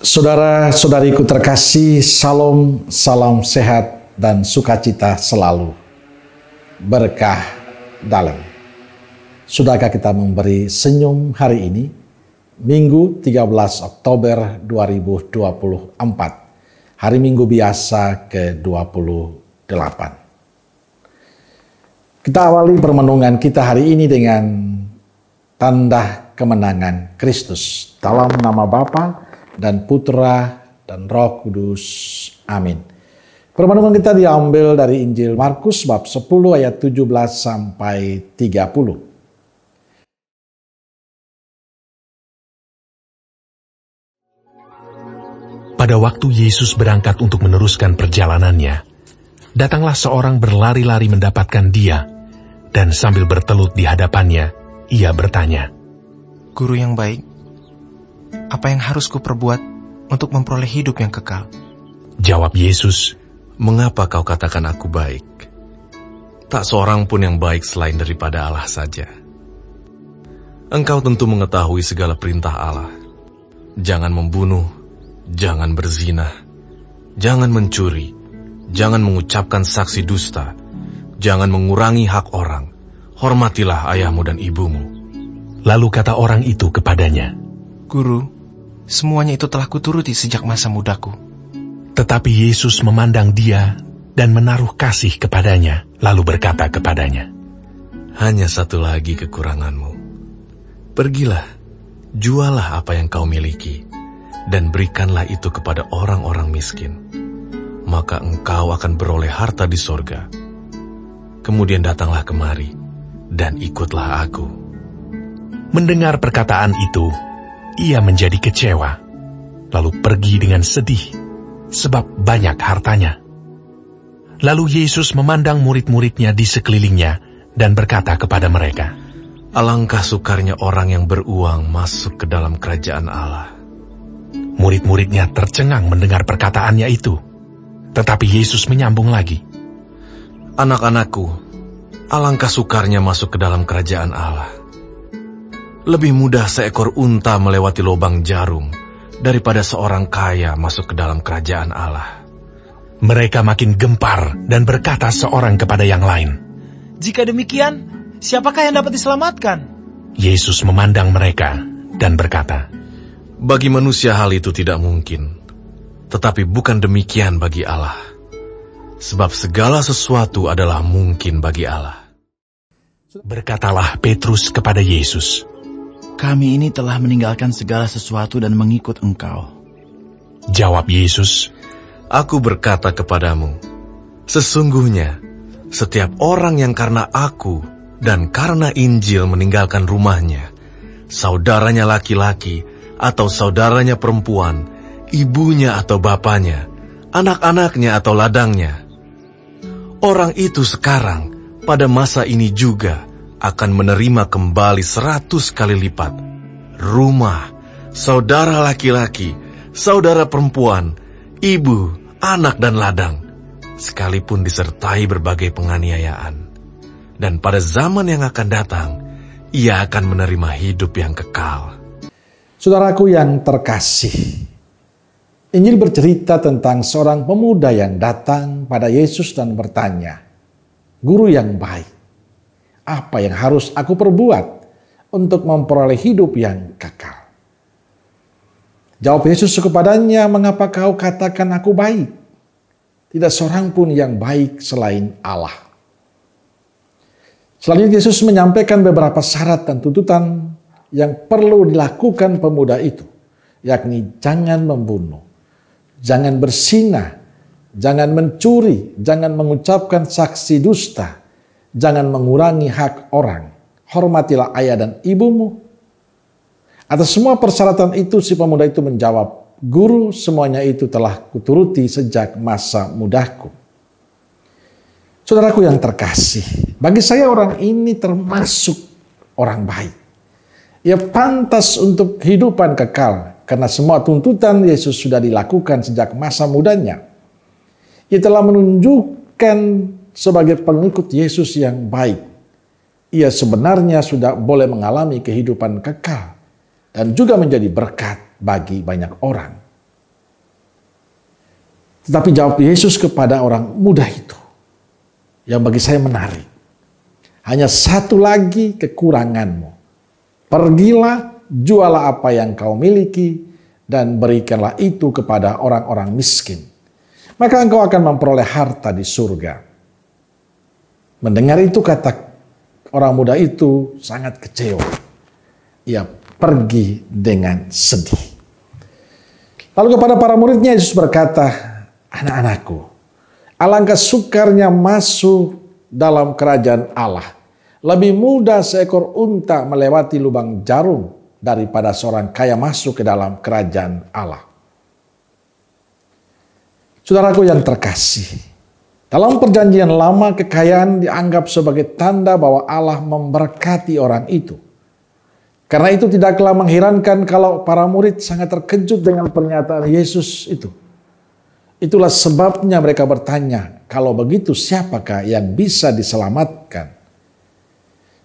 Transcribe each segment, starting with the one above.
Saudara-saudariku terkasih, salam sehat dan sukacita selalu. Berkah dalam. Sudahkah kita memberi senyum hari ini? Minggu 13 Oktober 2024. Hari Minggu biasa ke-28. Kita awali permenungan kita hari ini dengan tanda kemenangan Kristus. Dalam nama Bapa dan Putra dan Roh Kudus. Amin. Permenungan kita diambil dari Injil Markus bab 10 ayat 17 sampai 30. Pada waktu Yesus berangkat untuk meneruskan perjalanannya, datanglah seorang berlari-lari mendapatkan dia, dan sambil bertelut di hadapannya, ia bertanya, "Guru yang baik, apa yang harus kuperbuat untuk memperoleh hidup yang kekal?" Jawab Yesus, "Mengapa kau katakan aku baik? Tak seorang pun yang baik selain daripada Allah saja. Engkau tentu mengetahui segala perintah Allah. Jangan membunuh, jangan berzina, jangan mencuri, jangan mengucapkan saksi dusta, jangan mengurangi hak orang, hormatilah ayahmu dan ibumu." Lalu kata orang itu kepadanya, "Guru, semuanya itu telah kuturuti sejak masa mudaku." Tetapi Yesus memandang dia dan menaruh kasih kepadanya, lalu berkata kepadanya, "Hanya satu lagi kekuranganmu. Pergilah, jualah apa yang kau miliki, dan berikanlah itu kepada orang-orang miskin. Maka engkau akan beroleh harta di sorga. Kemudian datanglah kemari, dan ikutlah aku." Mendengar perkataan itu, ia menjadi kecewa, lalu pergi dengan sedih, sebab banyak hartanya. Lalu Yesus memandang murid-muridnya di sekelilingnya dan berkata kepada mereka, "Alangkah sukarnya orang yang beruang masuk ke dalam kerajaan Allah." Murid-muridnya tercengang mendengar perkataannya itu. Tetapi Yesus menyambung lagi, "Anak-anakku, alangkah sukarnya masuk ke dalam kerajaan Allah. Lebih mudah seekor unta melewati lubang jarum daripada seorang kaya masuk ke dalam kerajaan Allah." Mereka makin gempar dan berkata seorang kepada yang lain, "Jika demikian, siapakah yang dapat diselamatkan?" Yesus memandang mereka dan berkata, "Bagi manusia hal itu tidak mungkin, tetapi bukan demikian bagi Allah. Sebab segala sesuatu adalah mungkin bagi Allah." Berkatalah Petrus kepada Yesus, "Kami ini telah meninggalkan segala sesuatu dan mengikut Engkau." Jawab Yesus, "Aku berkata kepadamu, sesungguhnya setiap orang yang karena aku dan karena Injil meninggalkan rumahnya, saudaranya laki-laki atau saudaranya perempuan, ibunya atau bapaknya, anak-anaknya atau ladangnya, orang itu sekarang pada masa ini juga akan menerima kembali 100 kali lipat rumah, saudara laki-laki, saudara perempuan, ibu, anak dan ladang, sekalipun disertai berbagai penganiayaan. Dan pada zaman yang akan datang, ia akan menerima hidup yang kekal." Saudaraku yang terkasih, Injil bercerita tentang seorang pemuda yang datang pada Yesus dan bertanya, "Guru yang baik, apa yang harus aku perbuat untuk memperoleh hidup yang kekal?" Jawab Yesus kepadanya, "Mengapa kau katakan aku baik? Tidak seorang pun yang baik selain Allah." Selanjutnya Yesus menyampaikan beberapa syarat dan tuntutan yang perlu dilakukan pemuda itu, yakni jangan membunuh, jangan berzina, jangan mencuri, jangan mengucapkan saksi dusta, jangan mengurangi hak orang, hormatilah ayah dan ibumu. Atas semua persyaratan itu si pemuda itu menjawab, "Guru, semuanya itu telah kuturuti sejak masa mudaku." Saudaraku yang terkasih, bagi saya orang ini termasuk orang baik. Ia pantas untuk kehidupan kekal karena semua tuntutan Yesus sudah dilakukan sejak masa mudanya. Ia telah menunjukkan sebagai pengikut Yesus yang baik. Ia sebenarnya sudah boleh mengalami kehidupan kekal dan juga menjadi berkat bagi banyak orang. Tetapi jawab Yesus kepada orang muda itu, yang bagi saya menarik. Hanya satu lagi kekuranganmu. Pergilah, jualah apa yang kau miliki, dan berikanlah itu kepada orang-orang miskin. Maka engkau akan memperoleh harta di surga. Mendengar itu kata orang muda itu sangat kecewa. Ia pergi dengan sedih. Lalu kepada para muridnya Yesus berkata, anak-anakku, alangkah sukarnya masuk dalam kerajaan Allah. Lebih mudah seekor unta melewati lubang jarum daripada seorang kaya masuk ke dalam kerajaan Allah. Saudaraku yang terkasih, dalam perjanjian lama kekayaan dianggap sebagai tanda bahwa Allah memberkati orang itu. Karena itu tidaklah mengherankan kalau para murid sangat terkejut dengan pernyataan Yesus itu. Itulah sebabnya mereka bertanya, kalau begitu siapakah yang bisa diselamatkan?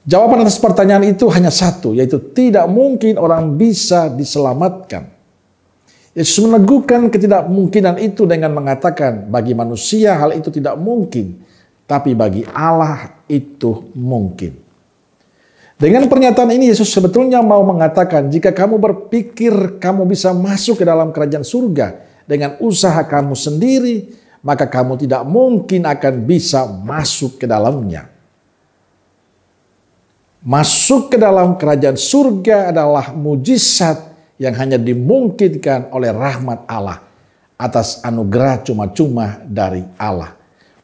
Jawaban atas pertanyaan itu hanya satu, yaitu tidak mungkin orang bisa diselamatkan. Yesus meneguhkan ketidakmungkinan itu dengan mengatakan, bagi manusia hal itu tidak mungkin, tapi bagi Allah itu mungkin. Dengan pernyataan ini Yesus sebetulnya mau mengatakan, jika kamu berpikir kamu bisa masuk ke dalam kerajaan surga dengan usaha kamu sendiri, maka kamu tidak mungkin akan bisa masuk ke dalamnya. Masuk ke dalam kerajaan surga adalah mujizat yang hanya dimungkinkan oleh rahmat Allah atas anugerah cuma-cuma dari Allah.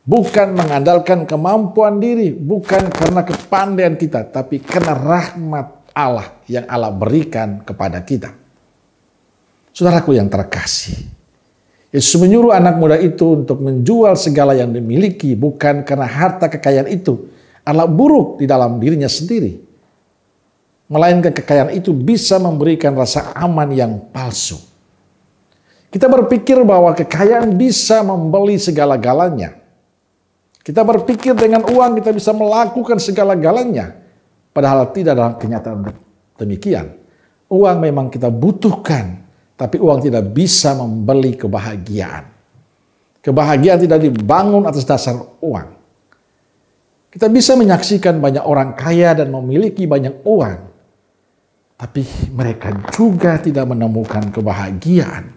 Bukan mengandalkan kemampuan diri, bukan karena kepandaian kita, tapi karena rahmat Allah yang Allah berikan kepada kita. Saudaraku yang terkasih, Yesus menyuruh anak muda itu untuk menjual segala yang dimiliki, bukan karena harta kekayaan itu adalah buruk di dalam dirinya sendiri, melainkan kekayaan itu bisa memberikan rasa aman yang palsu. Kita berpikir bahwa kekayaan bisa membeli segala-galanya. Kita berpikir dengan uang kita bisa melakukan segala-galanya, padahal tidak dalam kenyataan demikian. Uang memang kita butuhkan, tapi uang tidak bisa membeli kebahagiaan. Kebahagiaan tidak dibangun atas dasar uang. Kita bisa menyaksikan banyak orang kaya dan memiliki banyak uang, tapi mereka juga tidak menemukan kebahagiaan.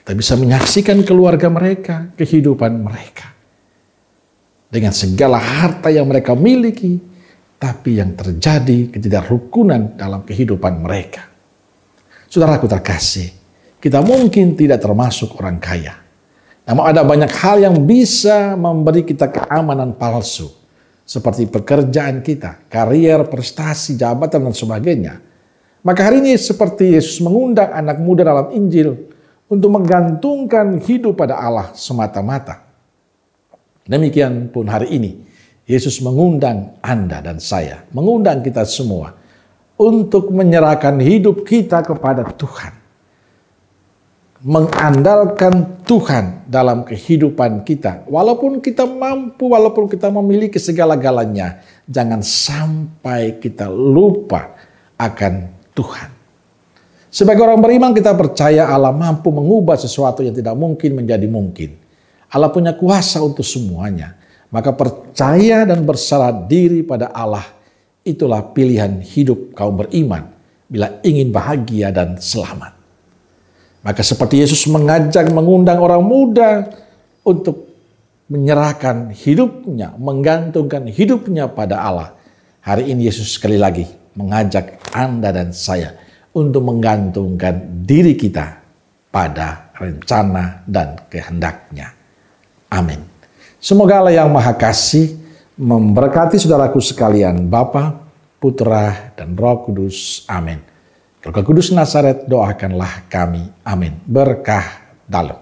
Kita bisa menyaksikan keluarga mereka, kehidupan mereka, dengan segala harta yang mereka miliki, tapi yang terjadi ketidakrukunan dalam kehidupan mereka. Saudaraku terkasih, kita mungkin tidak termasuk orang kaya. Namun ada banyak hal yang bisa memberi kita keamanan palsu. Seperti pekerjaan kita, karier, prestasi, jabatan, dan sebagainya. Maka hari ini seperti Yesus mengundang anak muda dalam Injil untuk menggantungkan hidup pada Allah semata-mata. Demikian pun hari ini, Yesus mengundang Anda dan saya, mengundang kita semua untuk menyerahkan hidup kita kepada Tuhan. Mengandalkan Tuhan dalam kehidupan kita. Walaupun kita mampu, walaupun kita memiliki segala-galanya, jangan sampai kita lupa akan Tuhan. Sebagai orang beriman kita percaya Allah mampu mengubah sesuatu yang tidak mungkin menjadi mungkin. Allah punya kuasa untuk semuanya. Maka percaya dan berserah diri pada Allah, itulah pilihan hidup kaum beriman bila ingin bahagia dan selamat. Maka seperti Yesus mengajak, mengundang orang muda untuk menyerahkan hidupnya, menggantungkan hidupnya pada Allah. Hari ini Yesus sekali lagi mengajak Anda dan saya untuk menggantungkan diri kita pada rencana dan kehendak-Nya. Amin. Semoga Allah yang Maha Kasih memberkati saudaraku sekalian, Bapa, Putra, dan Roh Kudus. Amin. Roh Kudus Nazaret, doakanlah kami. Amin. Berkah dalam.